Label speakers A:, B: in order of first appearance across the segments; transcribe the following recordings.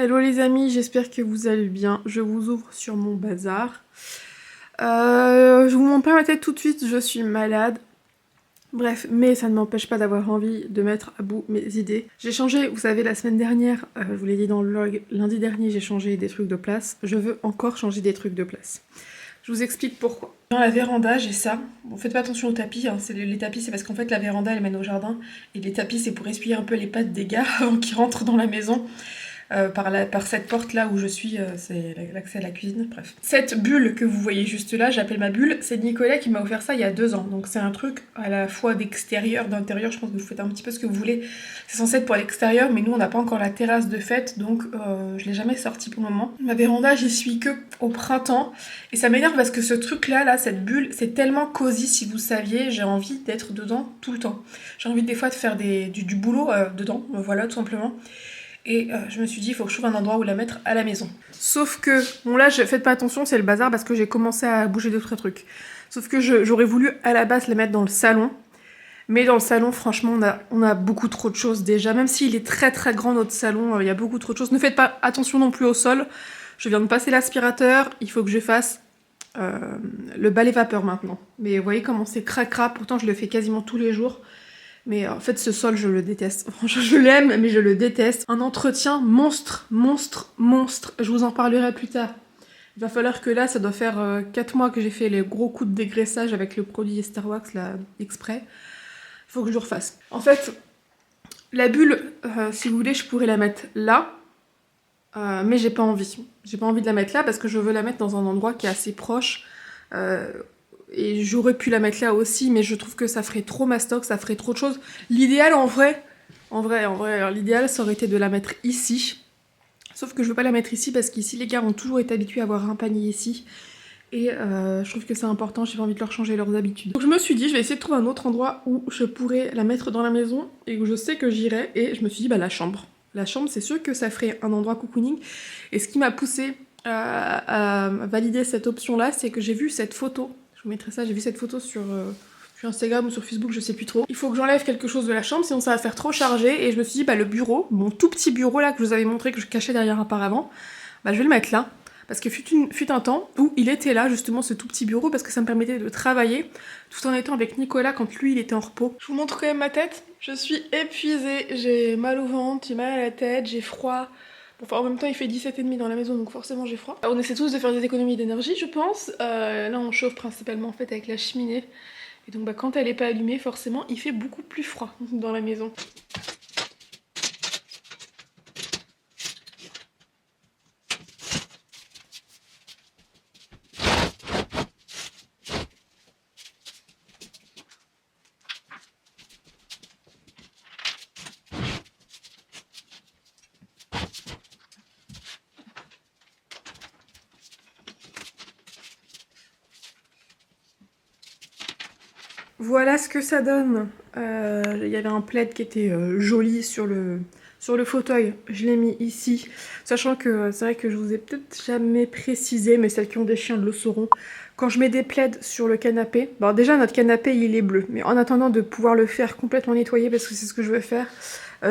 A: Hello les amis, j'espère que vous allez bien. Je vous ouvre sur mon bazar. Je vous montre pas ma tête tout de suite, je suis malade. Bref, mais ça ne m'empêche pas d'avoir envie de mettre à bout mes idées. J'ai changé, vous savez, la semaine dernière, je vous l'ai dit dans le vlog, lundi dernier j'ai changé des trucs de place. Je veux encore changer des trucs de place. Je vous explique pourquoi. Dans la véranda, j'ai ça. Bon, faites pas attention aux tapis, hein. Les tapis c'est parce qu'en fait la véranda elle mène au jardin. Et les tapis c'est pour essuyer un peu les pattes des gars avant qu'ils rentrent dans la maison. Par cette porte là où je suis, c'est l'accès à la cuisine, bref. Cette bulle que vous voyez juste là, j'appelle ma bulle, c'est Nicolas qui m'a offert ça il y a 2 ans. Donc c'est un truc à la fois d'extérieur, d'intérieur, je pense que vous faites un petit peu ce que vous voulez. C'est censé être pour l'extérieur, mais nous on n'a pas encore la terrasse de fête, donc je l'ai jamais sorti pour le moment. Ma véranda, j'y suis que au printemps, et ça m'énerve parce que ce truc là, cette bulle, c'est tellement cosy, si vous saviez, j'ai envie d'être dedans tout le temps. J'ai envie des fois de faire du boulot dedans, voilà, tout simplement. Et je me suis dit, il faut que je trouve un endroit où la mettre à la maison. Sauf que, bon là, faites pas attention, c'est le bazar parce que j'ai commencé à bouger d'autres trucs. Sauf que j'aurais voulu à la base la mettre dans le salon. Mais dans le salon, franchement, on a beaucoup trop de choses déjà. Même s'il est très très grand notre salon, il y a beaucoup trop de choses. Ne faites pas attention non plus au sol. Je viens de passer l'aspirateur, il faut que je fasse le balai vapeur maintenant. Mais vous voyez comment c'est cracra, pourtant je le fais quasiment tous les jours. Mais en fait, ce sol, je le déteste. Franchement, je l'aime, mais je le déteste. Un entretien monstre, monstre, monstre. Je vous en parlerai plus tard. Il va falloir que là, ça doit faire 4 mois que j'ai fait les gros coups de dégraissage avec le produit Starwax, là, exprès. Il faut que je le refasse. En fait, la bulle, si vous voulez, je pourrais la mettre là. Mais j'ai pas envie. J'ai pas envie de la mettre là parce que je veux la mettre dans un endroit qui est assez proche. Et j'aurais pu la mettre là aussi, mais je trouve que ça ferait trop mastoc, ça ferait trop de choses. L'idéal en vrai, alors l'idéal ça aurait été de la mettre ici. Sauf que je veux pas la mettre ici parce qu'ici les gars ont toujours été habitués à avoir un panier ici. Et je trouve que c'est important, j'ai pas envie de leur changer leurs habitudes. Donc je me suis dit, je vais essayer de trouver un autre endroit où je pourrais la mettre dans la maison et où je sais que j'irai. Et je me suis dit, bah la chambre. La chambre, c'est sûr que ça ferait un endroit cocooning. Et ce qui m'a poussée à valider cette option-là, c'est que j'ai vu cette photo. Je vous mettrai ça, j'ai vu cette photo sur Instagram ou sur Facebook, je sais plus trop. Il faut que j'enlève quelque chose de la chambre, sinon ça va faire trop chargé. Et je me suis dit, bah le bureau, mon tout petit bureau là que je vous avais montré, que je cachais derrière auparavant, bah je vais le mettre là. Parce que fut un temps où il était là, justement, ce tout petit bureau, parce que ça me permettait de travailler, tout en étant avec Nicolas quand lui, il était en repos. Je vous montre quand même ma tête. Je suis épuisée, j'ai mal au ventre, j'ai mal à la tête, j'ai froid. Bon, enfin, en même temps, il fait 17,5 dans la maison, donc forcément, j'ai froid. On essaie tous de faire des économies d'énergie, je pense. Là, on chauffe principalement, en fait, avec la cheminée. Et donc, bah, quand elle est pas allumée, forcément, il fait beaucoup plus froid dans la maison. Voilà ce que ça donne. Il y avait un plaid qui était joli sur le fauteuil. Je l'ai mis ici. Sachant que c'est vrai que je vous ai peut-être jamais précisé, mais celles qui ont des chiens le sauront. Quand je mets des plaids sur le canapé, bon déjà notre canapé il est bleu, mais en attendant de pouvoir le faire complètement nettoyer parce que c'est ce que je veux faire,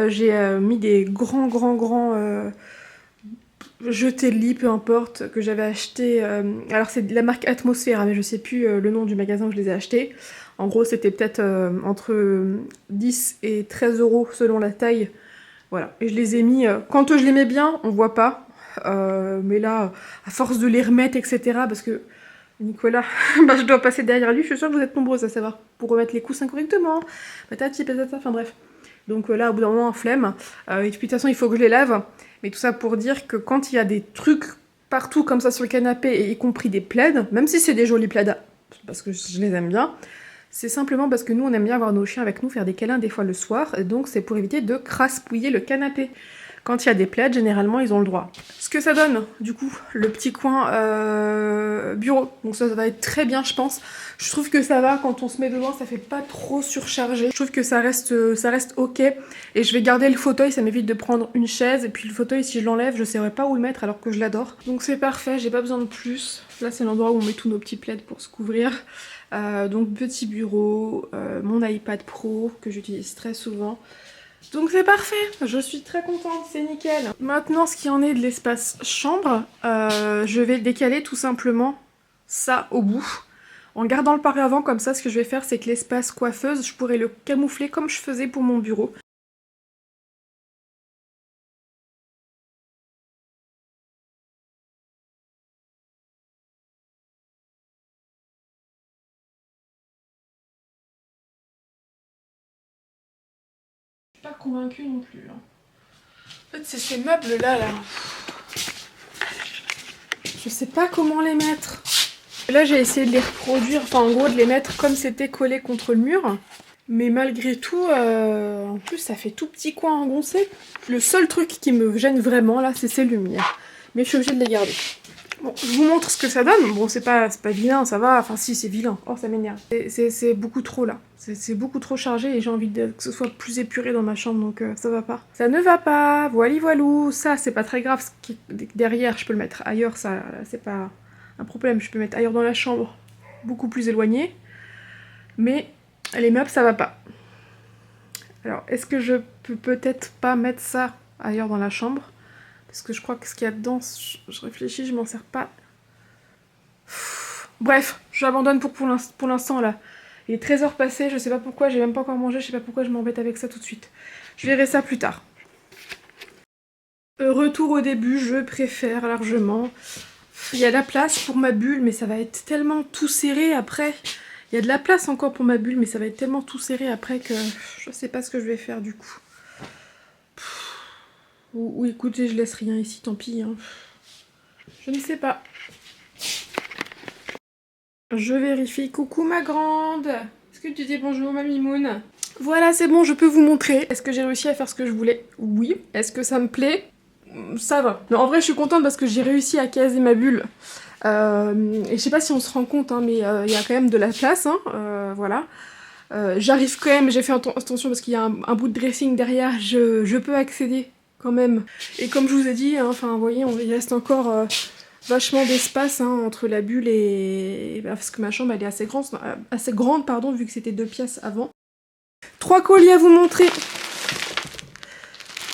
A: j'ai mis des grands jetés de lit, peu importe, que j'avais acheté. Alors c'est de la marque Atmosphère, mais je sais plus le nom du magasin où je les ai achetés. En gros, c'était peut-être entre 10 et 13 euros selon la taille. Voilà. Et je les ai mis. Quand je les mets bien, on voit pas. Mais là, à force de les remettre, etc. Parce que Nicolas, bah, je dois passer derrière lui. Je suis sûre que vous êtes nombreux à savoir. Pour remettre les coussins correctement. Patati, patata, enfin bref. Donc là, au bout d'un moment, en flemme. Et puis de toute façon, il faut que je les lave. Mais tout ça pour dire que quand il y a des trucs partout comme ça sur le canapé, et y compris des plaids, même si c'est des jolis plaids, parce que je les aime bien, c'est simplement parce que nous on aime bien avoir nos chiens avec nous, faire des câlins des fois le soir, et donc c'est pour éviter de craspouiller le canapé. Quand il y a des plaids, généralement ils ont le droit. Ce que ça donne, du coup, le petit coin bureau, donc ça va être très bien je pense. Je trouve que ça va, quand on se met dedans, ça fait pas trop surchargé. Je trouve que ça reste ok, et je vais garder le fauteuil, ça m'évite de prendre une chaise, et puis le fauteuil si je l'enlève, je saurais pas où le mettre alors que je l'adore. Donc c'est parfait, j'ai pas besoin de plus. Là c'est l'endroit où on met tous nos petits plaids pour se couvrir. Donc petit bureau, mon iPad Pro que j'utilise très souvent, Donc c'est parfait, je suis très contente, c'est nickel. Maintenant, ce qui en est de l'espace chambre, je vais décaler tout simplement ça au bout. En gardant le paravent comme ça, ce que je vais faire, c'est que l'espace coiffeuse, je pourrais le camoufler comme je faisais pour mon bureau. Je suis pas convaincue non plus. Hein. En fait, c'est ces meubles-là, là. Je sais pas comment les mettre. Là, j'ai essayé de les reproduire, enfin en gros de les mettre comme c'était collé contre le mur. Mais malgré tout, en plus ça fait tout petit coin engoncé. Le seul truc qui me gêne vraiment là, c'est ces lumières. Mais je suis obligée de les garder. Bon, je vous montre ce que ça donne. Bon, c'est pas vilain, ça va. Enfin si, c'est vilain. Oh, ça m'énerve. C'est beaucoup trop là. C'est beaucoup trop chargé et j'ai envie que ce soit plus épuré dans ma chambre, donc ça va pas. Ça ne va pas. Voili voilou. Ça, c'est pas très grave. Ce qui est derrière, je peux le mettre ailleurs. Ça, c'est pas un problème. Je peux mettre ailleurs dans la chambre, beaucoup plus éloigné. Mais les meubles, ça va pas. Alors, est-ce que je peux peut-être pas mettre ça ailleurs dans la chambre? Parce que je crois que ce qu'il y a dedans, je réfléchis, je m'en sers pas. Bref, j'abandonne pour l'instant là. Il est 13h passé, je sais pas pourquoi, j'ai même pas encore mangé, je sais pas pourquoi je m'embête avec ça tout de suite. Je verrai ça plus tard. Retour au début, je préfère largement. Il y a la place pour ma bulle, mais ça va être tellement tout serré après. Il y a de la place encore pour ma bulle, mais ça va être tellement tout serré après que je sais pas ce que je vais faire du coup. Ou écoutez, je laisse rien ici, tant pis. Hein. Je ne sais pas. Je vérifie. Coucou ma grande. Est-ce que tu dis bonjour ma mimoune? Voilà, c'est bon, je peux vous montrer. Est-ce que j'ai réussi à faire ce que je voulais? Oui. Est-ce que ça me plaît? Ça va. Non, en vrai, je suis contente parce que j'ai réussi à caser ma bulle. Et je sais pas si on se rend compte, hein, mais il y a quand même de la place. Hein, voilà. J'arrive quand même, j'ai fait attention parce qu'il y a un bout de dressing derrière, je peux accéder quand même. Et comme je vous ai dit, hein, enfin vous voyez, il reste encore vachement d'espace hein, entre la bulle et... Parce que ma chambre elle est assez grande pardon, vu que c'était 2 pièces avant. 3 colis à vous montrer.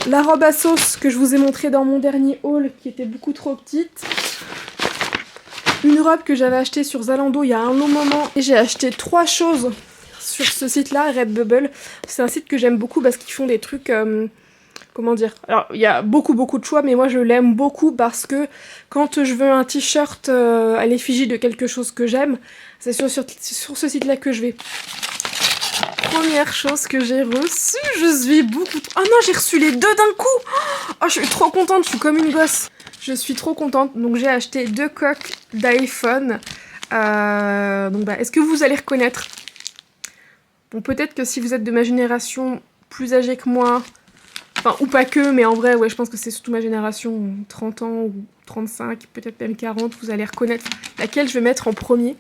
A: La robe à sauce que je vous ai montrée dans mon dernier haul qui était beaucoup trop petite. Une robe que j'avais achetée sur Zalando il y a un long moment. Et j'ai acheté 3 choses sur ce site-là, Redbubble. C'est un site que j'aime beaucoup parce qu'ils font des trucs... comment dire? Alors, il y a beaucoup de choix, mais moi je l'aime beaucoup parce que quand je veux un t-shirt à l'effigie de quelque chose que j'aime, c'est sur ce site-là que je vais. Première chose que j'ai reçue, je suis beaucoup... Oh non, j'ai reçu les 2 d'un coup! Oh, je suis trop contente, je suis comme une gosse. Je suis trop contente, donc j'ai acheté 2 coques d'iPhone. Donc bah, est-ce que vous allez reconnaître? Bon, peut-être que si vous êtes de ma génération plus âgée que moi, enfin, ou pas que, mais en vrai, ouais, je pense que c'est surtout ma génération, 30 ans ou 35, peut-être même 40, vous allez reconnaître laquelle je vais mettre en premier.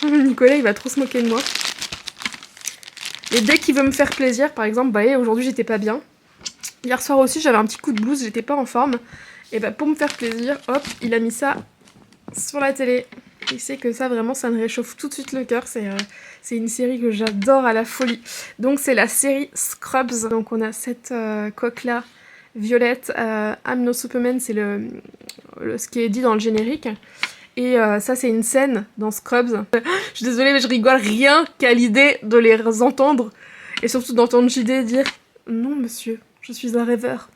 A: Nicolas, il va trop se moquer de moi. Et dès qu'il veut me faire plaisir, par exemple, bah, aujourd'hui j'étais pas bien. Hier soir aussi, j'avais un petit coup de blues, j'étais pas en forme. Et bah, pour me faire plaisir, hop, il a mis ça sur la télé. Il sait que ça, vraiment, ça me réchauffe tout de suite le cœur. C'est une série que j'adore à la folie. Donc, c'est la série Scrubs. Donc, on a cette coque-là, violette. I'm No Superman, c'est ce qui est dit dans le générique. Et ça, c'est une scène dans Scrubs. Je suis désolée, mais je rigole rien qu'à l'idée de les entendre. Et surtout d'entendre JD dire « Non, monsieur, je suis un rêveur. »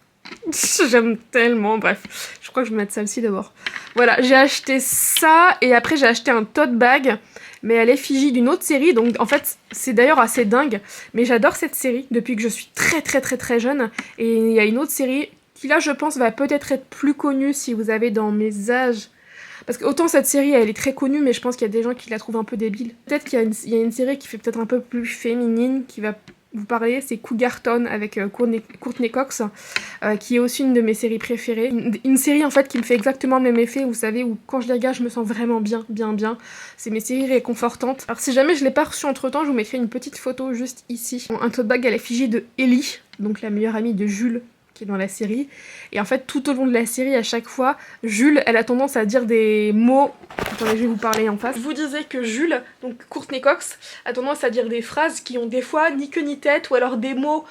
A: J'aime tellement, bref. Je crois que je vais mettre celle-ci d'abord. Voilà, j'ai acheté ça, et après j'ai acheté un tote bag, mais à l'effigie d'une autre série, donc en fait, c'est d'ailleurs assez dingue, mais j'adore cette série depuis que je suis très jeune, et il y a une autre série qui là, je pense, va peut-être être plus connue si vous avez dans mes âges. Parce que autant cette série, elle est très connue, mais je pense qu'il y a des gens qui la trouvent un peu débile. Peut-être qu'il y a une série qui fait peut-être un peu plus féminine, qui va vous parler, c'est Cougarton avec Courtney Cox, qui est aussi une de mes séries préférées. Une série en fait qui me fait exactement le même effet, vous savez, où quand je les regarde, je me sens vraiment bien. C'est mes séries réconfortantes. Alors si jamais je l'ai pas reçu entre temps, je vous mettrai une petite photo juste ici. Un tote bag à l'effigie de Ellie, donc la meilleure amie de Jules qui est dans la série. Et en fait, tout au long de la série, à chaque fois, Jules, elle a tendance à dire des mots... Attendez, je vais vous parler en face. Je vous disais que Jules, donc Courtney Cox, a tendance à dire des phrases qui ont des fois ni queue ni tête, ou alors des mots...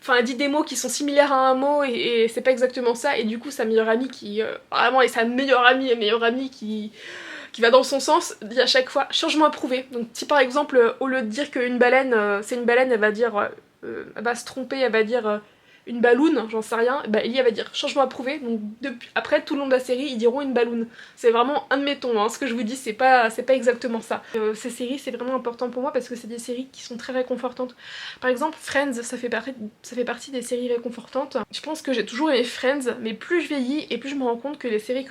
A: Enfin, elle dit des mots qui sont similaires à un mot et c'est pas exactement ça. Et du coup, sa meilleure amie qui... vraiment, est sa meilleure amie qui va dans son sens, dit à chaque fois changement approuvé. Donc si par exemple, au lieu de dire qu'une baleine, c'est une baleine, elle va dire... elle va se tromper, elle va dire une balloune, j'en sais rien, bah Ellie elle va dire changement approuvé, donc après tout le long de la série ils diront une balloune. C'est vraiment admettons, hein, ce que je vous dis c'est pas exactement ça. Ces séries c'est vraiment important pour moi parce que c'est des séries qui sont très réconfortantes. Par exemple Friends, ça fait partie des séries réconfortantes. Je pense que j'ai toujours aimé Friends, mais plus je vieillis et plus je me rends compte que les séries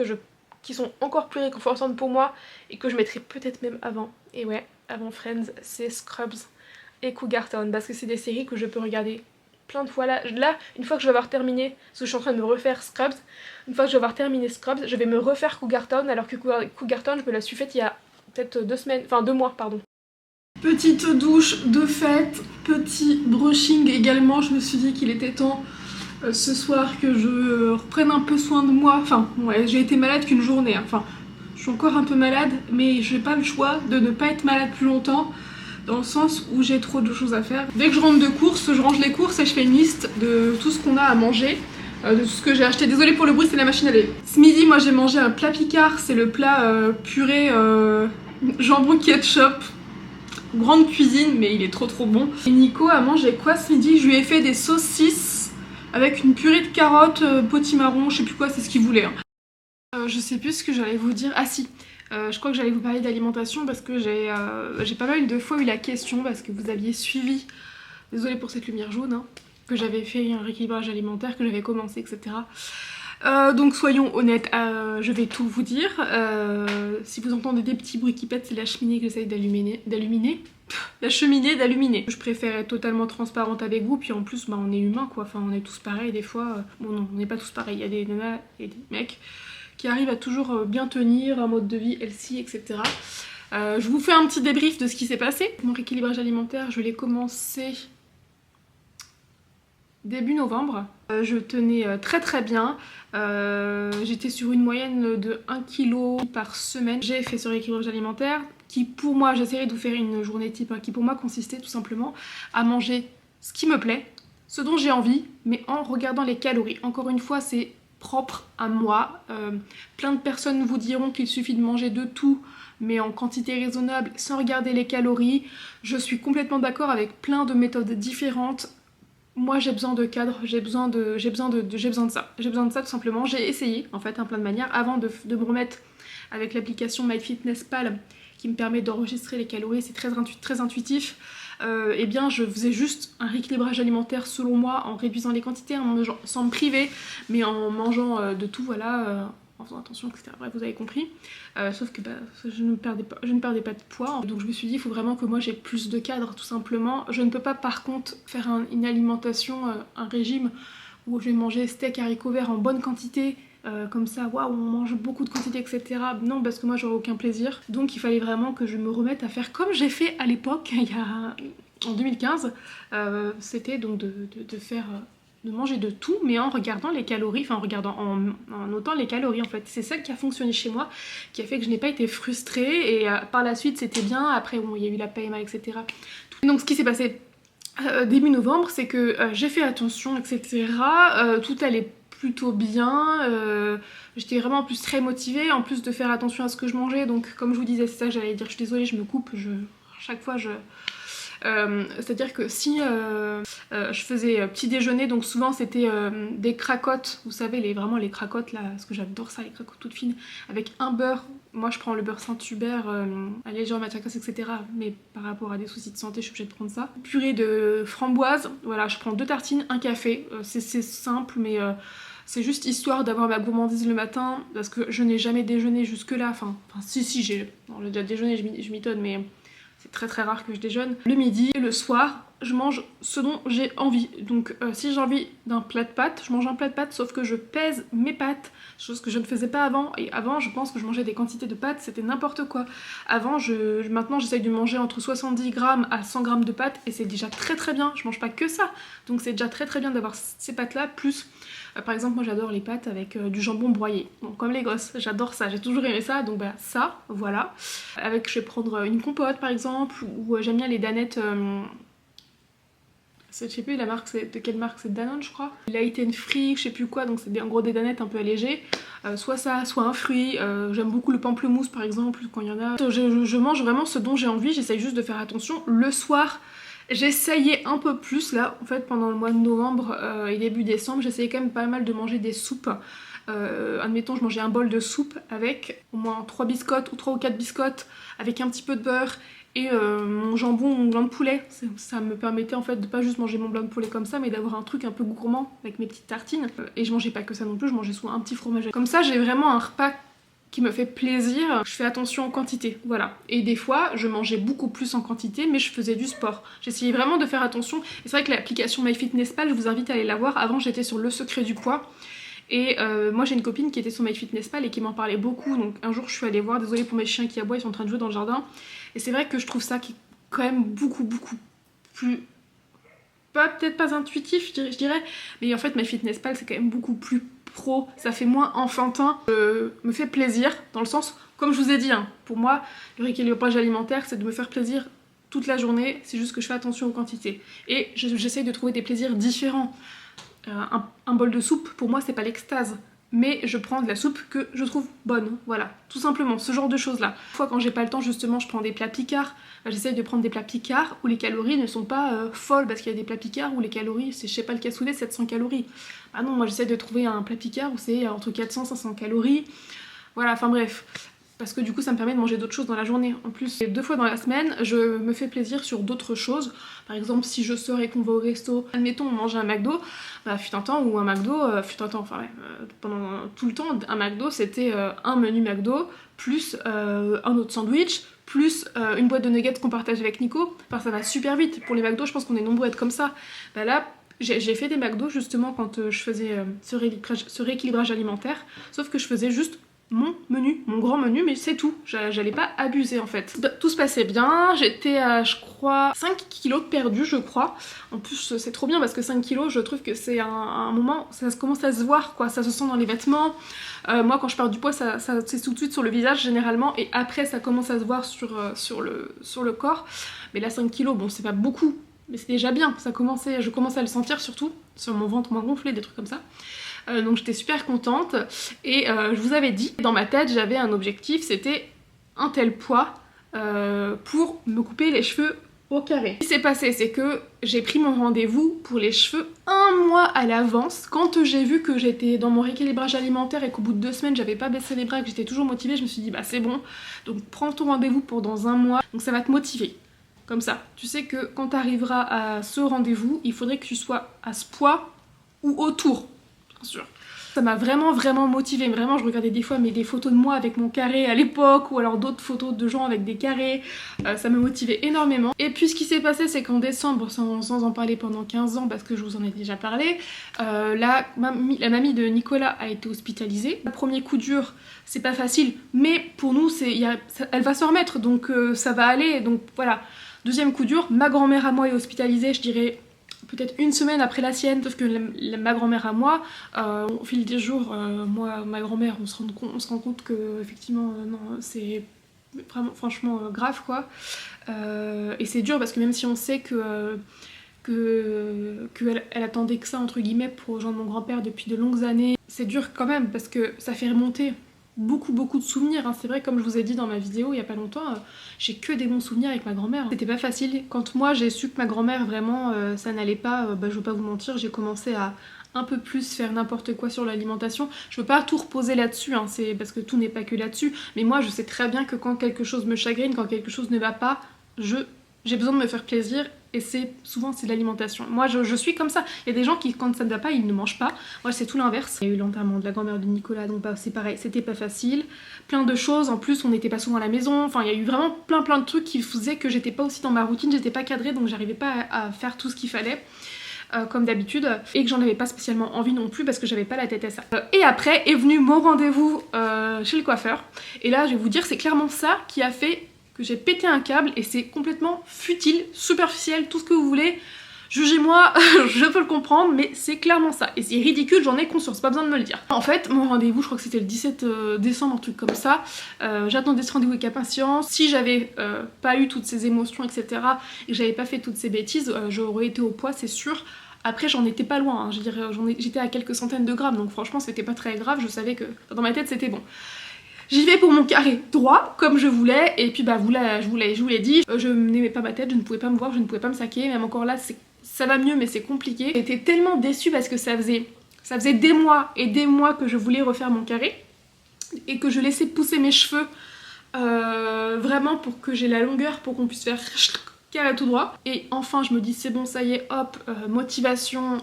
A: qui sont encore plus réconfortantes pour moi et que je mettrais peut-être même avant, et ouais, avant Friends, c'est Scrubs et Cougar Town, parce que c'est des séries que je peux regarder plein de fois. Là, une fois que je vais avoir terminé, parce que je suis en train de me refaire Scrubs, une fois que je vais avoir terminé Scrubs, je vais me refaire Cougar Town, alors que Cougar Town, je me la suis faite il y a peut-être 2 mois, pardon. Petite douche de fête, petit brushing également, je me suis dit qu'il était temps ce soir que je reprenne un peu soin de moi. Enfin, ouais, j'ai été malade qu'une journée, enfin, je suis encore un peu malade, mais j'ai pas le choix de ne pas être malade plus longtemps, dans le sens où j'ai trop de choses à faire. Dès que je rentre de course, je range les courses et je fais une liste de tout ce qu'on a à manger, de tout ce que j'ai acheté. Désolée pour le bruit, c'est la machine à laver. Ce midi, moi j'ai mangé un plat Picard, c'est le plat purée jambon ketchup. Grande cuisine, mais il est trop bon. Et Nico a mangé quoi ce midi? Je lui ai fait des saucisses avec une purée de carottes, potimarron, je sais plus quoi, c'est ce qu'il voulait. Hein. Je sais plus ce que j'allais vous dire. Ah si, je crois que j'allais vous parler d'alimentation parce que j'ai pas mal de fois eu la question parce que vous aviez suivi, désolée pour cette lumière jaune, hein, que j'avais fait un rééquilibrage alimentaire, que j'avais commencé, etc. Donc soyons honnêtes, je vais tout vous dire. Si vous entendez des petits bruits qui pètent, c'est la cheminée que j'essaye d'alluminer. La cheminée d'alluminer. Je préfère être totalement transparente avec vous, puis en plus bah, on est humain quoi, enfin on est tous pareils des fois. Bon non, on n'est pas tous pareils, il y a des nanas et des mecs qui arrivent à toujours bien tenir un mode de vie healthy, etc. Je vous fais un petit débrief de ce qui s'est passé. Mon rééquilibrage alimentaire, je l'ai commencé début novembre. Je tenais très bien. J'étais sur une moyenne de 1 kg par semaine. J'ai fait ce rééquilibrage alimentaire qui pour moi, j'essaierai de vous faire une journée type, hein, qui pour moi consistait tout simplement à manger ce qui me plaît, ce dont j'ai envie, mais en regardant les calories. Encore une fois, c'est propre à moi. Plein de personnes vous diront qu'il suffit de manger de tout, mais en quantité raisonnable, sans regarder les calories. Je suis complètement d'accord avec plein de méthodes différentes. Moi j'ai besoin de cadre, j'ai besoin de ça. J'ai besoin de ça tout simplement. J'ai essayé en fait plein de manières avant de me remettre avec l'application MyFitnessPal qui me permet d'enregistrer les calories, c'est très intuitif. Eh bien je faisais juste un rééquilibrage alimentaire selon moi en réduisant les quantités, sans me priver, mais en mangeant de tout, voilà, en faisant attention, etc. Bref, vous avez compris. Sauf que bah, je ne perdais pas de poids. Donc je me suis dit, il faut vraiment que moi j'ai plus de cadre, tout simplement. Je ne peux pas par contre faire une alimentation, un régime où je vais manger steak, haricots verts en bonne quantité, comme ça, waouh, on mange beaucoup de quantité, etc. Non, parce que moi j'aurais aucun plaisir. Donc il fallait vraiment que je me remette à faire comme j'ai fait à l'époque, en 2015. C'était donc de faire... de manger de tout, mais en regardant les calories, enfin en notant les calories en fait. C'est ça qui a fonctionné chez moi, qui a fait que je n'ai pas été frustrée, et par la suite c'était bien. Après bon, il y a eu la PMA, etc. Donc ce qui s'est passé début novembre, c'est que j'ai fait attention, etc. Tout allait plutôt bien, j'étais vraiment en plus très motivée, en plus de faire attention à ce que je mangeais. Donc comme je vous disais, c'est ça que j'allais dire, je suis désolée, je me coupe, chaque fois je... c'est-à-dire que si je faisais petit déjeuner, donc souvent c'était des cracottes, vous savez, vraiment les cracottes là, parce que j'adore ça, les cracottes toutes fines, avec un beurre. Moi je prends le beurre Saint-Hubert, allégé en matière grasse, etc. Mais par rapport à des soucis de santé, je suis obligée de prendre ça. Purée de framboise, voilà, je prends 2 tartines, un café, c'est simple, mais c'est juste histoire d'avoir ma gourmandise le matin, parce que je n'ai jamais déjeuné jusque là, enfin si, j'ai déjà déjeuné, je m'étonne, mais... c'est très rare que je déjeune. Le midi, le soir, je mange ce dont j'ai envie. Donc si j'ai envie d'un plat de pâtes, je mange un plat de pâtes, sauf que je pèse mes pâtes, chose que je ne faisais pas avant. Et avant, je pense que je mangeais des quantités de pâtes, c'était n'importe quoi. Avant, maintenant j'essaye de manger entre 70 grammes à 100 grammes de pâtes, et c'est déjà très très bien. Je mange pas que ça, donc c'est déjà très très bien d'avoir ces pâtes là, plus par exemple moi j'adore les pâtes avec du jambon broyé, donc comme les gosses, j'adore ça, j'ai toujours aimé ça, donc bah ça, voilà. Avec, je vais prendre une compote par exemple, ou j'aime bien les danettes, je sais plus la marque, de quelle marque, c'est Danone je crois. Light and free, je sais plus quoi, donc c'est en gros des danettes un peu allégées. Soit ça, soit un fruit. J'aime beaucoup le pamplemousse par exemple quand il y en a. Je mange vraiment ce dont j'ai envie, j'essaye juste de faire attention. Le soir, j'essayais un peu plus là, en fait pendant le mois de novembre et début décembre, j'essayais quand même pas mal de manger des soupes. Admettons, je mangeais un bol de soupe avec au moins 3 biscottes ou 3 ou 4 biscottes avec un petit peu de beurre et mon jambon, mon blanc de poulet. Ça me permettait en fait de pas juste manger mon blanc de poulet comme ça, mais d'avoir un truc un peu gourmand avec mes petites tartines. Et je mangeais pas que ça non plus, je mangeais souvent un petit fromage. Comme ça, j'ai vraiment un repas qui me fait plaisir, je fais attention en quantité, voilà. Et des fois, je mangeais beaucoup plus en quantité, mais je faisais du sport. J'essayais vraiment de faire attention. Et c'est vrai que l'application MyFitnessPal, je vous invite à aller la voir. Avant, j'étais sur Le Secret du Poids. Et moi j'ai une copine qui était sur MyFitnessPal et qui m'en parlait beaucoup, donc un jour je suis allée voir, désolée pour mes chiens qui aboient, ils sont en train de jouer dans le jardin, et c'est vrai que je trouve ça qui est quand même beaucoup plus, peut-être pas intuitif je dirais, mais en fait MyFitnessPal c'est quand même beaucoup plus pro, ça fait moins enfantin, me fait plaisir, dans le sens, comme je vous ai dit, hein, pour moi le rééquilibrage alimentaire c'est de me faire plaisir toute la journée, c'est juste que je fais attention aux quantités, et j'essaye de trouver des plaisirs différents. Un bol de soupe, pour moi, c'est pas l'extase. Mais je prends de la soupe que je trouve bonne, voilà, tout simplement, ce genre de choses-là. Parfois, quand j'ai pas le temps, justement, je prends des plats picards. J'essaye de prendre des plats picards où les calories ne sont pas folles, parce qu'il y a des plats picards où les calories, c'est, je sais pas, le cassoulet, 700 calories. Ah non, moi j'essaie de trouver un plat picard où c'est entre 400 et 500 calories. Voilà, enfin bref. Parce que du coup ça me permet de manger d'autres choses dans la journée. En plus, 2 fois dans la semaine, je me fais plaisir sur d'autres choses. Par exemple, si je sors et qu'on va au resto, admettons on mange un McDo, bah fut un temps où un McDo, pendant tout le temps, un McDo c'était un menu McDo, plus un autre sandwich, plus une boîte de nuggets qu'on partage avec Nico. Enfin ça va super vite. Pour les McDo, je pense qu'on est nombreux à être comme ça. Bah là, j'ai fait des McDo justement quand je faisais ce rééquilibrage alimentaire, sauf que je faisais juste mon menu, mon grand menu, mais c'est tout. J'allais pas abuser en fait. Tout se passait bien, j'étais à je crois 5 kilos de perdu je crois. En plus c'est trop bien parce que 5 kilos je trouve que c'est un moment, ça commence à se voir quoi, ça se sent dans les vêtements. Moi quand je perds du poids ça c'est tout de suite sur le visage généralement et après ça commence à se voir sur le corps. Mais là 5 kilos bon c'est pas beaucoup, mais c'est déjà bien, je commence à le sentir surtout sur mon ventre moins gonflé, des trucs comme ça. Donc j'étais super contente et je vous avais dit, dans ma tête j'avais un objectif, c'était un tel poids pour me couper les cheveux au carré. Ce qui s'est passé c'est que j'ai pris mon rendez-vous pour les cheveux un mois à l'avance. Quand j'ai vu que j'étais dans mon rééquilibrage alimentaire et qu'au bout de 2 semaines j'avais pas baissé les bras, que j'étais toujours motivée, je me suis dit bah c'est bon, donc prends ton rendez-vous pour dans un mois, donc ça va te motiver. Comme ça, tu sais que quand tu arriveras à ce rendez-vous, il faudrait que tu sois à ce poids ou autour. Bien sûr. Ça m'a vraiment motivée, vraiment je regardais des fois des photos de moi avec mon carré à l'époque ou alors d'autres photos de gens avec des carrés, ça me motivait énormément. Et puis ce qui s'est passé c'est qu'en décembre, sans en parler pendant 15 ans parce que je vous en ai déjà parlé, la mamie de Nicolas a été hospitalisée. Le premier coup dur c'est pas facile mais pour nous elle va se remettre donc ça va aller, donc voilà. Deuxième coup dur, ma grand-mère à moi est hospitalisée, je dirais peut-être une semaine après la sienne, sauf que ma grand-mère à moi, au fil des jours, moi, ma grand-mère, on se rend compte que effectivement, non, c'est vraiment, franchement, grave quoi. Et c'est dur parce que même si on sait qu'elle attendait que ça entre guillemets pour rejoindre mon grand-père depuis de longues années, c'est dur quand même parce que ça fait remonter beaucoup de souvenirs, hein. C'est vrai comme je vous ai dit dans ma vidéo il y a pas longtemps, j'ai que des bons souvenirs avec ma grand-mère. C'était pas facile, quand moi j'ai su que ma grand-mère vraiment ça n'allait pas, je veux pas vous mentir, j'ai commencé à un peu plus faire n'importe quoi sur l'alimentation. Je veux pas tout reposer là-dessus, hein, c'est parce que tout n'est pas que là-dessus, mais moi je sais très bien que quand quelque chose me chagrine, quand quelque chose ne va pas, j'ai besoin de me faire plaisir et souvent c'est l'alimentation. Moi je suis comme ça, il y a des gens qui quand ça ne va pas ils ne mangent pas, moi c'est tout l'inverse. Il y a eu l'enterrement de la grand-mère de Nicolas, donc bah, c'est pareil, c'était pas facile, plein de choses, en plus on n'était pas souvent à la maison, enfin il y a eu vraiment plein de trucs qui faisaient que j'étais pas aussi dans ma routine, j'étais pas cadrée, donc j'arrivais pas à faire tout ce qu'il fallait. Comme d'habitude, et que j'en avais pas spécialement envie non plus parce que j'avais pas la tête à ça. Et après est venu mon rendez-vous chez le coiffeur, et là je vais vous dire c'est clairement ça qui a fait que j'ai pété un câble, et c'est complètement futile, superficiel, tout ce que vous voulez, jugez-moi, je peux le comprendre, mais c'est clairement ça, et c'est ridicule, j'en ai conscience, pas besoin de me le dire. En fait, mon rendez-vous, je crois que c'était le 17 décembre, un truc comme ça, j'attendais ce rendez-vous avec impatience. Si j'avais pas eu toutes ces émotions, etc., et que j'avais pas fait toutes ces bêtises, j'aurais été au poids, c'est sûr. Après j'en étais pas loin, hein. Je veux dire, j'étais à quelques centaines de grammes, donc franchement c'était pas très grave, je savais que dans ma tête c'était bon. J'y vais pour mon carré droit, comme je voulais, et puis bah je vous l'ai dit, je n'aimais pas ma tête, je ne pouvais pas me voir, je ne pouvais pas me saquer, même encore là ça va mieux mais c'est compliqué. J'étais tellement déçue parce que ça faisait des mois et des mois que je voulais refaire mon carré, et que je laissais pousser mes cheveux vraiment pour que j'ai la longueur pour qu'on puisse faire carré tout droit. Et enfin je me dis c'est bon, ça y est, hop, motivation,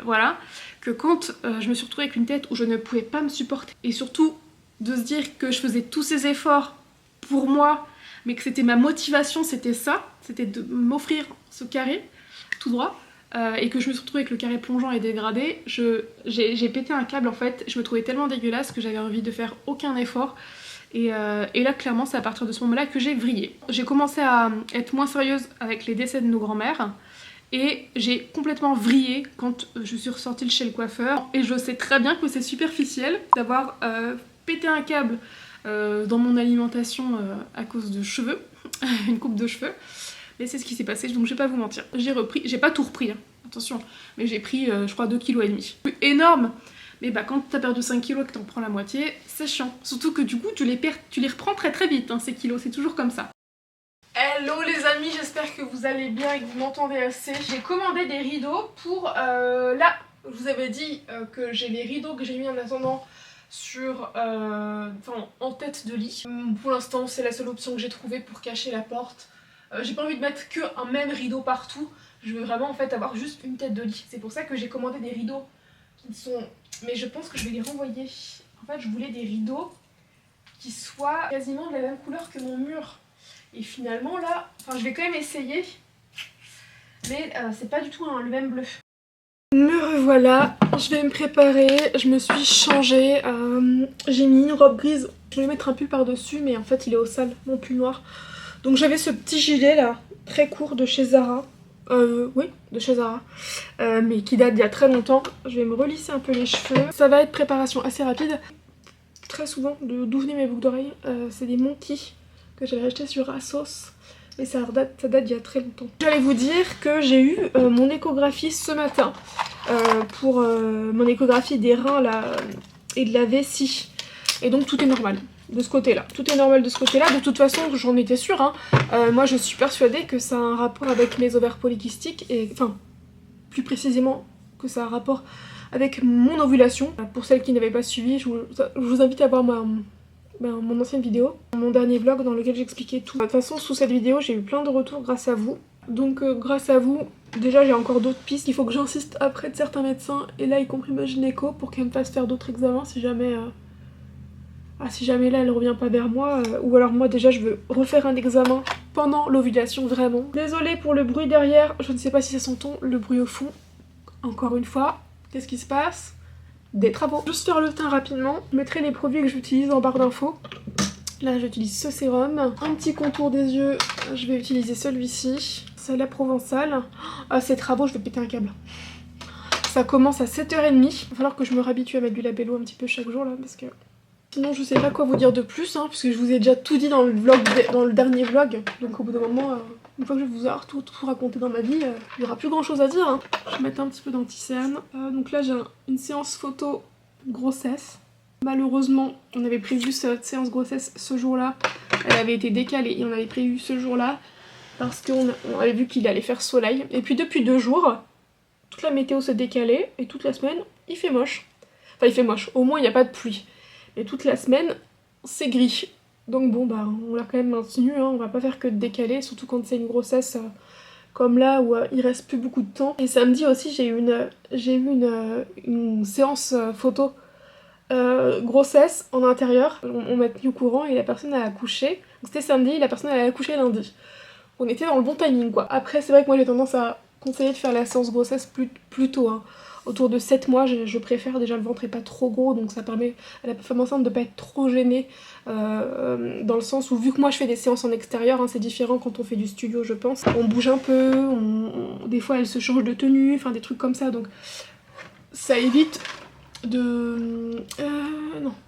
A: voilà. Que quand je me suis retrouvée avec une tête où je ne pouvais pas me supporter, et surtout de se dire que je faisais tous ces efforts pour moi, mais que c'était ma motivation, c'était ça, c'était de m'offrir ce carré tout droit, et que je me suis retrouvée avec le carré plongeant et dégradé, j'ai pété un câble en fait, je me trouvais tellement dégueulasse que j'avais envie de faire aucun effort. Et là clairement c'est à partir de ce moment là que j'ai vrillé. J'ai commencé à être moins sérieuse avec les décès de nos grands-mères, et j'ai complètement vrillé quand je suis ressortie de chez le coiffeur. Et je sais très bien que c'est superficiel d'avoir pété un câble dans mon alimentation à cause de cheveux, une coupe de cheveux, mais c'est ce qui s'est passé, donc je vais pas vous mentir. J'ai repris, j'ai pas tout repris, hein, attention, mais j'ai pris je crois 2,5 kg. Énorme, mais bah quand t'as perdu 5 kg et que t'en prends la moitié, c'est chiant. Surtout que du coup tu les reprends très vite, hein, ces kilos, c'est toujours comme ça. Hello les amis, j'espère que vous allez bien et que vous m'entendez assez. J'ai commandé des rideaux pour là, je vous avais dit que j'ai les rideaux que j'ai mis en attendant sur en tête de lit. Pour l'instant c'est la seule option que j'ai trouvée pour cacher la porte. J'ai pas envie de mettre que un même rideau partout, je veux vraiment en fait avoir juste une tête de lit. C'est pour ça que j'ai commandé des rideaux qui sont... mais je pense que je vais les renvoyer. En fait je voulais des rideaux qui soient quasiment de la même couleur que mon mur. Et finalement là, enfin je vais quand même essayer, mais c'est pas du tout le même bleu. Me revoilà, je vais me préparer, je me suis changée, j'ai mis une robe grise, je voulais mettre un pull par dessus mais en fait il est au sale, mon pull noir. Donc j'avais ce petit gilet là, très court de chez Zara, oui de chez Zara, mais qui date d'il y a très longtemps. Je vais me relisser un peu les cheveux, ça va être préparation assez rapide. Très souvent, d'où venaient mes boucles d'oreilles, c'est des Monkey que j'avais acheté sur Asos. Mais ça date d'il y a très longtemps. J'allais vous dire que j'ai eu mon échographie ce matin pour mon échographie des reins là, et de la vessie. Et donc tout est normal de ce côté-là. Tout est normal de ce côté-là. De toute façon, j'en étais sûre. Hein. Moi, je suis persuadée que ça a un rapport avec mes ovaires polykystiques. Et enfin, plus précisément, que ça a un rapport avec mon ovulation. Pour celles qui n'avaient pas suivi, je vous invite à voir mon ancienne vidéo, mon dernier vlog dans lequel j'expliquais tout. De toute façon sous cette vidéo j'ai eu plein de retours grâce à vous. Donc grâce à vous, déjà j'ai encore d'autres pistes. Il faut que j'insiste auprès de certains médecins, et là y compris ma gynéco, pour qu'elle me fasse faire d'autres examens si jamais si jamais là elle revient pas vers moi, ou alors moi déjà je veux refaire un examen pendant l'ovulation vraiment. Désolée pour le bruit derrière, je ne sais pas si ça s'entend, le bruit au fond. Encore une fois, qu'est-ce qui se passe? Des travaux. Juste faire le teint rapidement, je mettrai les produits que j'utilise en barre d'infos. Là j'utilise ce sérum. Un petit contour des yeux, je vais utiliser celui-ci. C'est la Provençale. Ah ces travaux, je vais péter un câble. Ça commence à 7h30. Il va falloir que je me réhabitue à mettre du labello un petit peu chaque jour là, parce que... Sinon je sais pas quoi vous dire de plus, hein, puisque je vous ai déjà tout dit dans le dernier vlog. Donc au bout d'un moment, une fois que je vais vous avoir tout raconté dans ma vie, il n'y aura plus grand chose à dire. Hein. Je vais mettre un petit peu d'anti-cerne. Donc là j'ai une séance photo grossesse. Malheureusement, on avait prévu cette séance grossesse ce jour-là. Elle avait été décalée et on avait prévu ce jour-là parce qu'on avait vu qu'il allait faire soleil. Et puis depuis 2 jours, toute la météo se décalait et toute la semaine, il fait moche. Enfin il fait moche, au moins il n'y a pas de pluie. Et toute la semaine, c'est gris. Donc bon, bah on l'a quand même maintenu, hein. On va pas faire que de décaler, surtout quand c'est une grossesse comme là où il reste plus beaucoup de temps. Et samedi aussi j'ai eu une séance photo grossesse en intérieur. On m'a tenu au courant et la personne a accouché. C'était samedi, la personne elle a accouché lundi. On était dans le bon timing quoi. Après c'est vrai que moi j'ai tendance à conseiller de faire la séance grossesse plus tôt, hein. Autour de 7 mois, je préfère, déjà le ventre est pas trop gros, donc ça permet à la femme enceinte de pas être trop gênée, dans le sens où vu que moi je fais des séances en extérieur, hein, c'est différent quand on fait du studio je pense. On bouge un peu, des fois elle se change de tenue, enfin des trucs comme ça, donc ça évite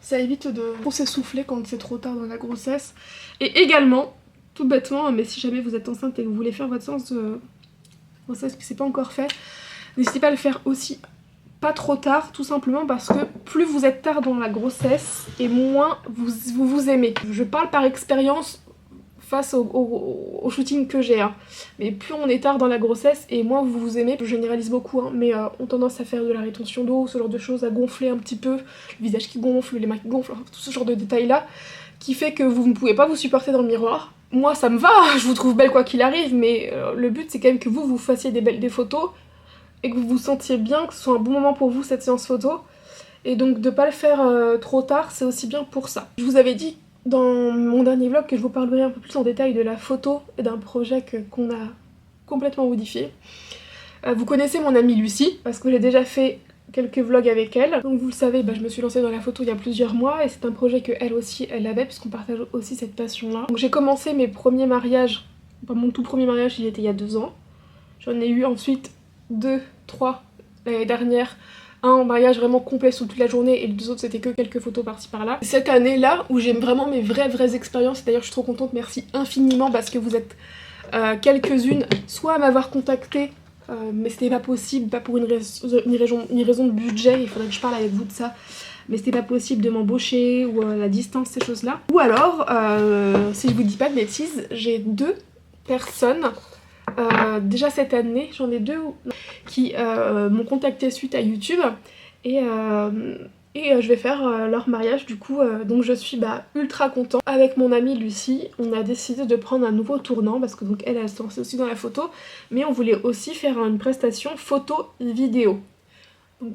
A: ça évite de s'essouffler quand c'est trop tard dans la grossesse. Et également, tout bêtement, mais si jamais vous êtes enceinte et que vous voulez faire votre séance de grossesse que c'est pas encore fait, n'hésitez pas à le faire aussi pas trop tard, tout simplement parce que plus vous êtes tard dans la grossesse et moins vous aimez. Je parle par expérience face au shooting que j'ai, hein. Mais plus on est tard dans la grossesse et moins vous vous aimez, je généralise beaucoup, hein, mais ont tendance à faire de la rétention d'eau, ce genre de choses, à gonfler un petit peu, le visage qui gonfle, les mains qui gonflent, tout ce genre de détails là, qui fait que vous ne pouvez pas vous supporter dans le miroir. Moi ça me va, je vous trouve belle quoi qu'il arrive, mais le but c'est quand même que vous fassiez des photos et que vous vous sentiez bien, que ce soit un bon moment pour vous cette séance photo. Et donc de pas le faire trop tard, c'est aussi bien pour ça. Je vous avais dit dans mon dernier vlog que je vous parlerai un peu plus en détail de la photo et d'un projet qu'on a complètement modifié. Vous connaissez mon amie Lucie, parce que j'ai déjà fait quelques vlogs avec elle. Donc vous le savez, je me suis lancée dans la photo il y a plusieurs mois et c'est un projet que elle aussi elle avait, puisqu'on partage aussi cette passion-là. Donc j'ai commencé mes premiers mariages, mon tout premier mariage il était il y a 2 ans. J'en ai eu ensuite 2, 3 l'année dernière. Un mariage vraiment complet sur toute la journée et les 2 autres c'était que quelques photos par-ci par-là. Cette année là où j'ai vraiment mes vraies expériences, d'ailleurs je suis trop contente, merci infiniment parce que vous êtes quelques-unes soit à m'avoir contacté, mais c'était pas possible, pas pour une raison de budget, il faudrait que je parle avec vous de ça, mais c'était pas possible de m'embaucher ou la distance, ces choses là. Ou alors, si je vous dis pas de bêtises, j'ai 2 personnes. Déjà cette année, j'en ai 2 qui m'ont contacté suite à YouTube et je vais faire leur mariage du coup, donc je suis ultra contente. Avec mon amie Lucie, on a décidé de prendre un nouveau tournant parce que donc elle se lance aussi dans la photo, mais on voulait aussi faire une prestation photo vidéo. Donc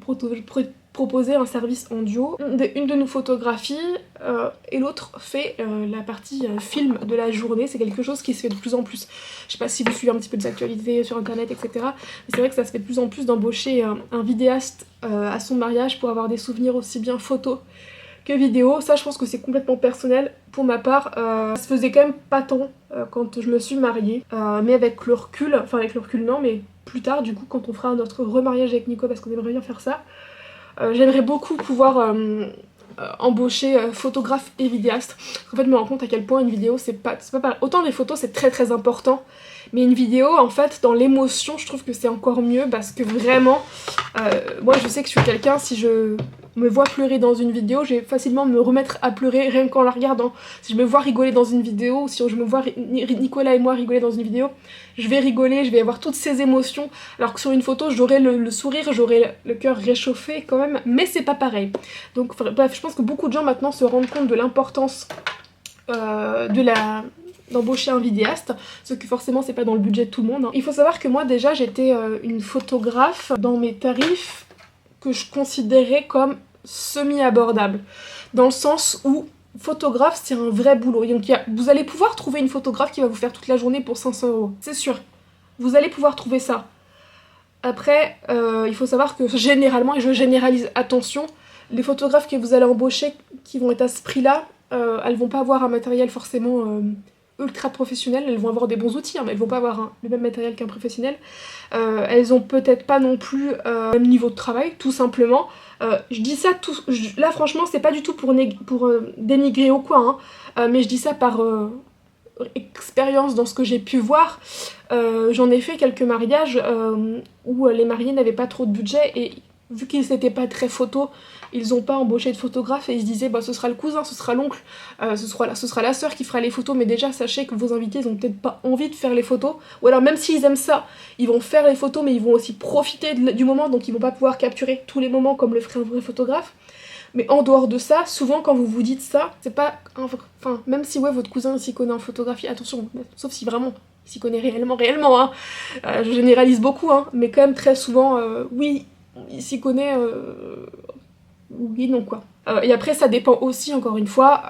A: proposer un service en duo. Une de nous photographie et l'autre fait la partie film de la journée. C'est quelque chose qui se fait de plus en plus. Je sais pas si vous suivez un petit peu des actualités sur internet, etc. Mais c'est vrai que ça se fait de plus en plus d'embaucher un vidéaste à son mariage pour avoir des souvenirs aussi bien photos que vidéo. Ça je pense que c'est complètement personnel. Pour ma part, ça se faisait quand même pas tant quand je me suis mariée. Mais avec le recul, enfin avec le recul non, mais plus tard du coup quand on fera notre remariage avec Nico parce qu'on aimerait bien faire ça. J'aimerais beaucoup pouvoir embaucher photographe et vidéaste. En fait je me rends compte à quel point une vidéo c'est pas pareil. Autant les photos c'est très important, mais une vidéo en fait dans l'émotion je trouve que c'est encore mieux parce que vraiment moi je sais que je suis quelqu'un, si je me vois pleurer dans une vidéo, je vais facilement me remettre à pleurer rien qu'en la regardant. Si je me vois rigoler dans une vidéo, ou si je me vois Nicolas et moi rigoler dans une vidéo, je vais rigoler, je vais avoir toutes ces émotions, alors que sur une photo j'aurai le sourire, j'aurai le cœur réchauffé quand même, mais c'est pas pareil. Donc bref, je pense que beaucoup de gens maintenant se rendent compte de l'importance d'embaucher un vidéaste, ce que forcément c'est pas dans le budget de tout le monde, hein. Il faut savoir que moi déjà j'étais une photographe dans mes tarifs que je considérais comme semi-abordable, dans le sens où photographe c'est un vrai boulot. Donc vous allez pouvoir trouver une photographe qui va vous faire toute la journée pour 500 €, c'est sûr, vous allez pouvoir trouver ça. Après il faut savoir que généralement, et je généralise, attention, les photographes que vous allez embaucher qui vont être à ce prix là, elles vont pas avoir un matériel forcément ultra professionnelles, elles vont avoir des bons outils, hein, mais elles vont pas avoir le même matériel qu'un professionnel. Elles ont peut-être pas non plus le même niveau de travail, tout simplement. Je dis ça, là franchement c'est pas du tout pour dénigrer ou quoi, hein, mais je dis ça par expérience dans ce que j'ai pu voir. J'en ai fait quelques mariages où les mariés n'avaient pas trop de budget et vu qu'ils n'étaient pas très photos, ils n'ont pas embauché de photographe et ils se disaient ce sera le cousin, ce sera l'oncle, ce sera la sœur qui fera les photos, mais déjà sachez que vos invités ils ont peut-être pas envie de faire les photos, ou alors même s'ils aiment ça, ils vont faire les photos mais ils vont aussi profiter du moment, donc ils vont pas pouvoir capturer tous les moments comme le ferait un vrai photographe. Mais en dehors de ça, souvent quand vous vous dites ça, c'est pas enfin même si ouais votre cousin s'y connaît en photographie, attention, sauf si vraiment s'y connaît réellement, hein. Je généralise beaucoup, hein, mais quand même très souvent, oui, il s'y connaît, oui, non quoi. Et après ça dépend aussi, encore une fois,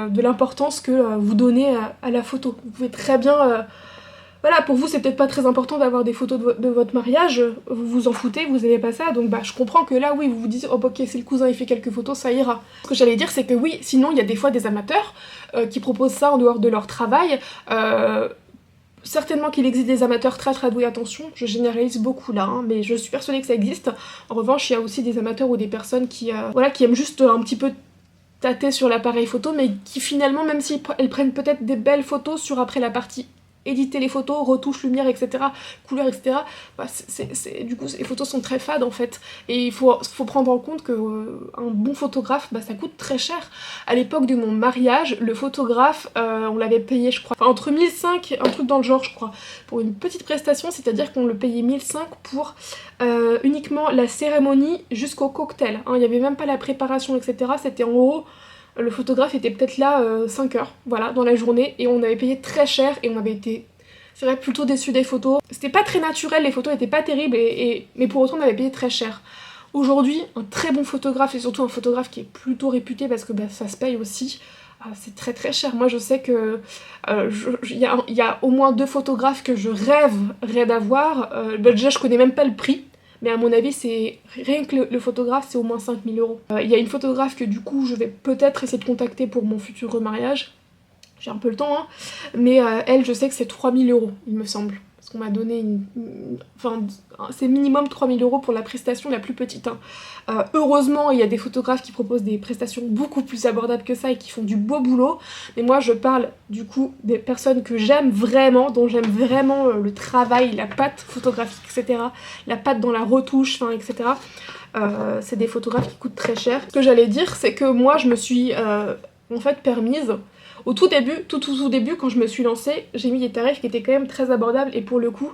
A: de l'importance que vous donnez à la photo. Vous pouvez très bien... voilà, pour vous c'est peut-être pas très important d'avoir des photos de votre mariage, vous vous en foutez, vous aimez pas ça, donc bah je comprends que là oui vous vous dites oh ok c'est le cousin il fait quelques photos ça ira. Ce que j'allais dire c'est que oui sinon il y a des fois des amateurs qui proposent ça en dehors de leur travail. Certainement qu'il existe des amateurs très doués, attention, je généralise beaucoup là, hein, mais je suis persuadée que ça existe. En revanche il y a aussi des amateurs ou des personnes qui, voilà, qui aiment juste un petit peu tâter sur l'appareil photo mais qui finalement même si elles prennent peut-être des belles photos sur après la partie éditer les photos, retouche, lumière, etc., couleur, etc., bah du coup, les photos sont très fades en fait. Et il faut prendre en compte que un bon photographe, bah, ça coûte très cher. À l'époque de mon mariage, le photographe, on l'avait payé, je crois, enfin, entre 1005, un truc dans le genre, je crois, pour une petite prestation, c'est-à-dire qu'on le payait 1005 pour uniquement la cérémonie jusqu'au cocktail. Hein. Il n'y avait même pas la préparation, etc., c'était en haut. Le photographe était peut-être là 5 heures, voilà, dans la journée, et on avait payé très cher, et on avait été, c'est vrai, plutôt déçus des photos. C'était pas très naturel, les photos étaient pas terribles, mais pour autant on avait payé très cher. Aujourd'hui, un très bon photographe, et surtout un photographe qui est plutôt réputé, parce que bah, ça se paye aussi, c'est très cher. Moi je sais que il y a au moins 2 photographes que je rêverais d'avoir. Bah, déjà je connais même pas le prix. Mais à mon avis, c'est rien que le photographe, c'est au moins 5000 euros. Il y a une photographe que du coup, je vais peut-être essayer de contacter pour mon futur remariage. J'ai un peu le temps, hein. Mais elle, je sais que c'est 3000 euros, il me semble. Parce qu'on m'a donné enfin, c'est minimum 3000 euros pour la prestation la plus petite. Hein. Heureusement, il y a des photographes qui proposent des prestations beaucoup plus abordables que ça et qui font du beau boulot. Mais moi, je parle du coup des personnes que j'aime vraiment, dont j'aime vraiment le travail, la patte photographique, etc. La patte dans la retouche, enfin, etc. C'est des photographes qui coûtent très cher. Ce que j'allais dire, c'est que moi, je me suis en fait permise... Au tout début, quand je me suis lancée, j'ai mis des tarifs qui étaient quand même très abordables et pour le coup,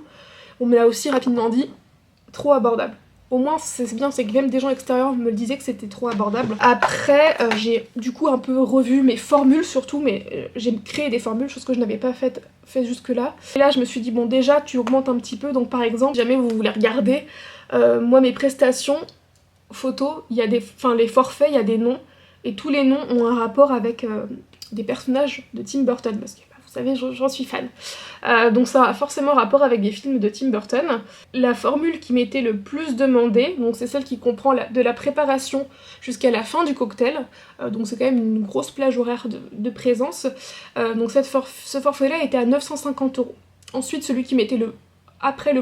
A: on me l'a aussi rapidement dit, trop abordable. Au moins, c'est bien, c'est que même des gens extérieurs me le disaient que c'était trop abordable. Après, j'ai du coup un peu revu mes formules surtout, mais j'ai créé des formules, chose que je n'avais pas fait jusque-là. Et là, je me suis dit, bon déjà, tu augmentes un petit peu, donc par exemple, si jamais vous voulez regarder, moi mes prestations photos, il y a les forfaits, il y a des noms, et tous les noms ont un rapport avec... des personnages de Tim Burton, parce que bah, vous savez, j'en suis fan. Donc ça a forcément rapport avec des films de Tim Burton. La formule qui m'était le plus demandée, donc c'est celle qui comprend de la préparation jusqu'à la fin du cocktail, donc c'est quand même une grosse plage horaire de présence. Donc ce forfait-là était à 950 euros. Ensuite, celui qui m'était le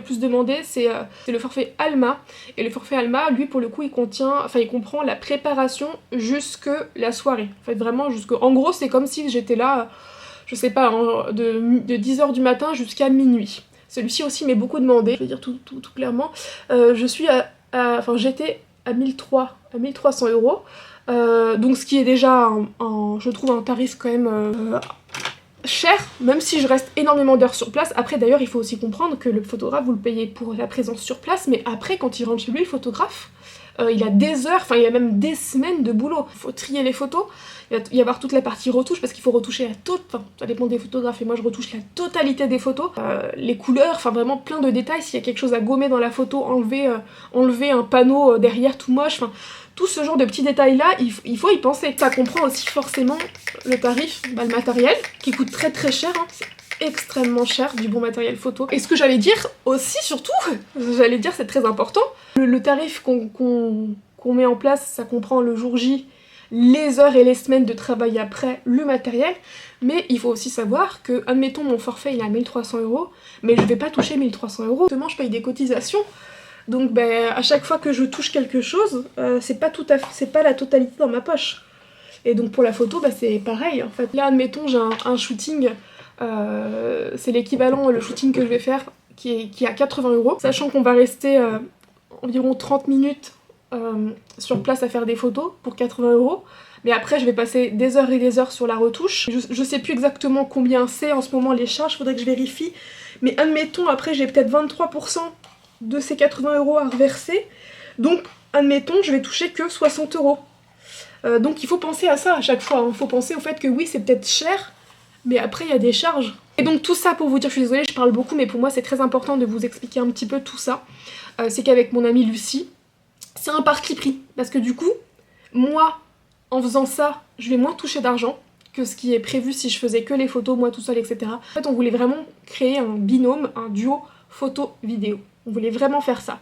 A: plus demandé, c'est le forfait Alma. Et le forfait Alma, lui, pour le coup, il comprend la préparation jusque la soirée. En fait, vraiment, en gros, c'est comme si j'étais là, je sais pas, de 10h du matin jusqu'à minuit. Celui-ci aussi m'est beaucoup demandé, je vais dire tout clairement. J'étais à 1300 euros. Donc ce qui est déjà, je trouve, un tarif quand même... cher, même si je reste énormément d'heures sur place. Après d'ailleurs il faut aussi comprendre que le photographe vous le payez pour la présence sur place, mais après quand il rentre chez lui le photographe, il a des heures, enfin il y a même des semaines de boulot. Il faut trier les photos, il va y avoir toute la partie retouche parce qu'il faut retoucher ça dépend des photographes et moi je retouche la totalité des photos, les couleurs, enfin vraiment plein de détails. S'il y a quelque chose à gommer dans la photo, enlever un panneau derrière tout moche, enfin tout ce genre de petits détails là, il faut y penser. Ça comprend aussi forcément le tarif, le matériel, qui coûte très cher, hein. C'est extrêmement cher du bon matériel photo. Et ce que j'allais dire aussi, surtout, c'est très important, le tarif qu'on met en place, ça comprend le jour J, les heures et les semaines de travail après, le matériel, mais il faut aussi savoir que, admettons mon forfait il est à 1300 euros, mais je vais pas toucher 1300 euros, justement je paye des cotisations. Donc à chaque fois que je touche quelque chose, c'est pas la totalité dans ma poche. Et donc pour la photo, c'est pareil en fait. Là admettons j'ai un shooting, c'est l'équivalent, le shooting que je vais faire qui est à 80 euros, sachant qu'on va rester environ 30 minutes sur place à faire des photos pour 80 euros. Mais après je vais passer des heures et des heures sur la retouche. Je sais plus exactement combien c'est en ce moment les charges, faudrait que je vérifie. Mais admettons après j'ai peut-être 23% de ces 80 euros à reverser, donc admettons je vais toucher que 60 euros. Donc il faut penser à ça à chaque fois, il faut penser au fait que oui c'est peut-être cher, mais après il y a des charges, Et donc tout ça pour vous dire, je suis désolée, je parle beaucoup, mais pour moi c'est très important de vous expliquer un petit peu tout ça. C'est qu'avec mon amie Lucie, c'est un parti pris. Parce que du coup, moi, en faisant ça, je vais moins toucher d'argent que ce qui est prévu si je faisais que les photos, moi tout seul, etc. En fait, on voulait vraiment créer un binôme, un duo photo-vidéo. On voulait vraiment faire ça.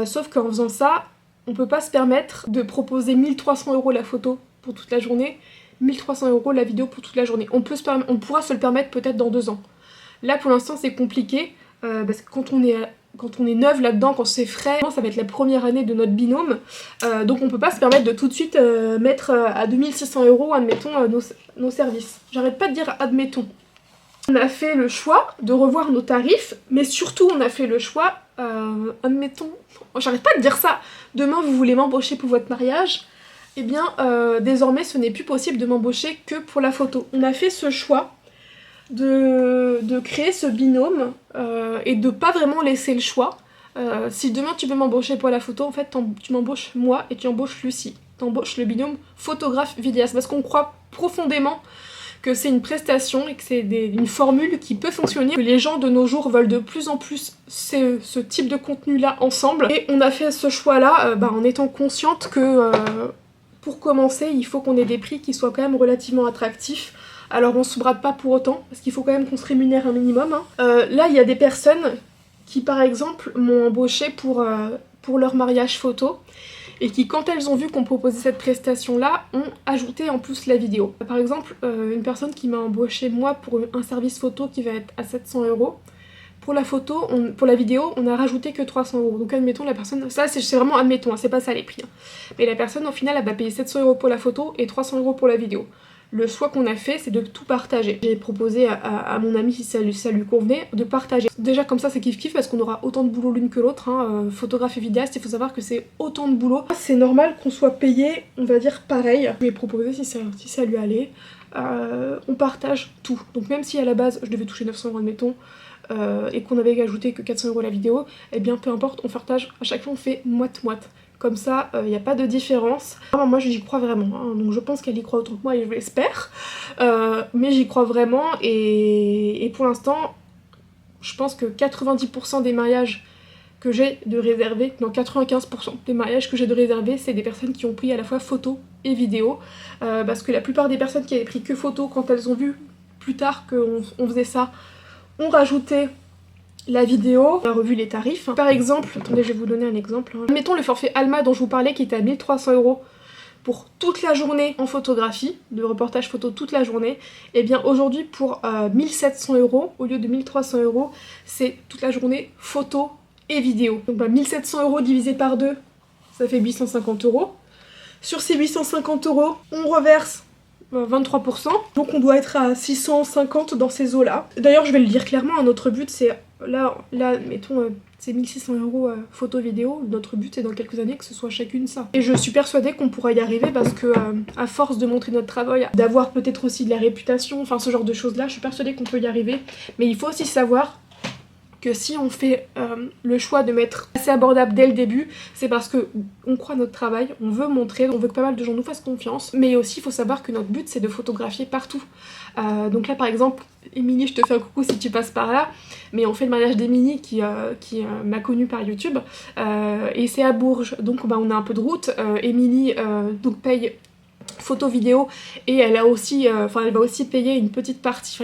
A: Sauf qu'en faisant ça, on peut pas se permettre de proposer 1300 € la photo pour toute la journée, 1300 € la vidéo pour toute la journée. On pourra se le permettre peut-être dans 2 ans. Là pour l'instant c'est compliqué, parce que quand on est neuve là-dedans, quand c'est frais, ça va être la première année de notre binôme, donc on peut pas se permettre de tout de suite mettre à 2600 € admettons nos services. J'arrête pas de dire admettons. On a fait le choix de revoir nos tarifs, mais surtout on a fait le choix, admettons, j'arrête pas de dire ça, demain vous voulez m'embaucher pour votre mariage, eh bien désormais ce n'est plus possible de m'embaucher que pour la photo. On a fait ce choix de créer ce binôme et de pas vraiment laisser le choix. Si demain tu veux m'embaucher pour la photo, en fait tu m'embauches moi et tu embauches Lucie. T'embauches le binôme photographe-vidéaste parce qu'on croit profondément que c'est une prestation et que c'est une formule qui peut fonctionner, que les gens de nos jours veulent de plus en plus ce type de contenu-là ensemble. Et on a fait ce choix-là en étant consciente que pour commencer, il faut qu'on ait des prix qui soient quand même relativement attractifs. Alors on se brade pas pour autant, parce qu'il faut quand même qu'on se rémunère un minimum. Là, il y a des personnes qui, par exemple, m'ont embauché pour leur mariage photo, et qui, quand elles ont vu qu'on proposait cette prestation-là, ont ajouté en plus la vidéo. Par exemple, une personne qui m'a embauché moi pour un service photo qui va être à 700 €. Pour la vidéo, on a rajouté que 300 €. Donc admettons la personne, ça c'est vraiment admettons, hein, c'est pas ça les prix. Hein. Mais la personne au final elle va payer 700 € pour la photo et 300 € pour la vidéo. Le choix qu'on a fait, c'est de tout partager. J'ai proposé à mon ami, si ça lui convenait, de partager. Déjà comme ça c'est kiff-kiff parce qu'on aura autant de boulot l'une que l'autre. Hein. Photographe et vidéaste, il faut savoir que c'est autant de boulot. C'est normal qu'on soit payé, on va dire, pareil. Je lui ai proposé si ça lui allait. On partage tout. Donc même si à la base je devais toucher 900 € admettons, et qu'on avait ajouté que 400 € la vidéo, et bien peu importe, on partage, à chaque fois on fait moite-moite. Comme ça, il n'y a pas de différence. Vraiment, moi j'y crois vraiment, hein. Donc je pense qu'elle y croit autant que moi et je l'espère. Mais j'y crois vraiment et pour l'instant, je pense que 90% des mariages que j'ai de réservés, non 95% des mariages que j'ai de réservés, c'est des personnes qui ont pris à la fois photo et vidéo. Parce que la plupart des personnes qui avaient pris que photo, quand elles ont vu plus tard qu'on faisait ça, ont rajouté la vidéo, on a revu les tarifs. Par exemple, attendez, je vais vous donner un exemple. Mettons le forfait Alma dont je vous parlais qui était à 1300 € pour toute la journée en photographie, de reportage photo toute la journée. Et bien aujourd'hui pour 1700 € au lieu de 1300 €, c'est toute la journée photo et vidéo. Donc 1700 € divisé par 2, ça fait 850 €. Sur ces 850 €, on reverse 23%, donc on doit être à 650 dans ces eaux-là. D'ailleurs, je vais le dire clairement, hein, notre but c'est, là mettons, c'est 1600 € photo vidéo, notre but c'est dans quelques années que ce soit chacune ça. Et je suis persuadée qu'on pourra y arriver parce que à force de montrer notre travail, d'avoir peut-être aussi de la réputation, enfin ce genre de choses là, je suis persuadée qu'on peut y arriver. Mais il faut aussi savoir que si on fait le choix de mettre assez abordable dès le début, c'est parce que on croit à notre travail, on veut montrer, on veut que pas mal de gens nous fassent confiance, mais aussi il faut savoir que notre but c'est de photographier partout. Donc là par exemple, Émilie, je te fais un coucou si tu passes par là, mais on fait le mariage d'Émilie qui m'a connue par YouTube, et c'est à Bourges, donc on a un peu de route. Émilie donc paye photo vidéo et elle a aussi elle va aussi payer une petite partie,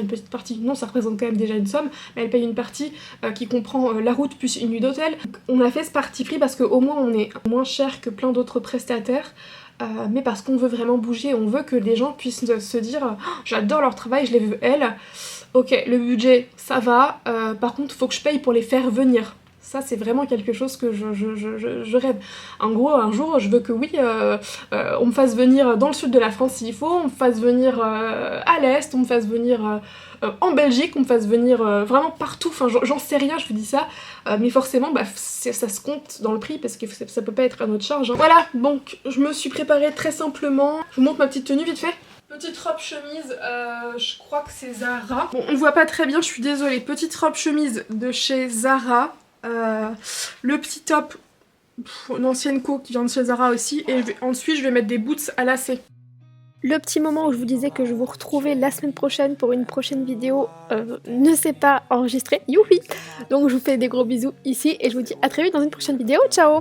A: non ça représente quand même déjà une somme, mais elle paye une partie qui comprend la route plus une nuit d'hôtel. On a fait ce parti pris parce qu'au moins on est moins cher que plein d'autres prestataires, mais parce qu'on veut vraiment bouger, on veut que les gens puissent se dire oh, j'adore leur travail, je les veux elles, ok le budget ça va, par contre faut que je paye pour les faire venir. Ça c'est vraiment quelque chose que je rêve. En gros un jour je veux que oui on me fasse venir dans le sud de la France s'il faut, on me fasse venir à l'est, on me fasse venir en Belgique, on me fasse venir vraiment partout, enfin j'en sais rien, je vous dis ça, mais forcément ça se compte dans le prix parce que ça peut pas être à notre charge. Hein. Voilà, donc je me suis préparée très simplement, je vous montre ma petite tenue vite fait. Petite robe chemise, je crois que c'est Zara. Bon on ne voit pas très bien, je suis désolée, petite robe chemise de chez Zara. Le petit top, l'ancienne co qui vient de chez Zara aussi, et ensuite je vais mettre des boots à lacets.
B: Le petit moment où je vous disais que je vous retrouvais la semaine prochaine pour une prochaine vidéo ne s'est pas enregistré, youpi! Donc je vous fais des gros bisous ici et je vous dis à très vite dans une prochaine vidéo, ciao!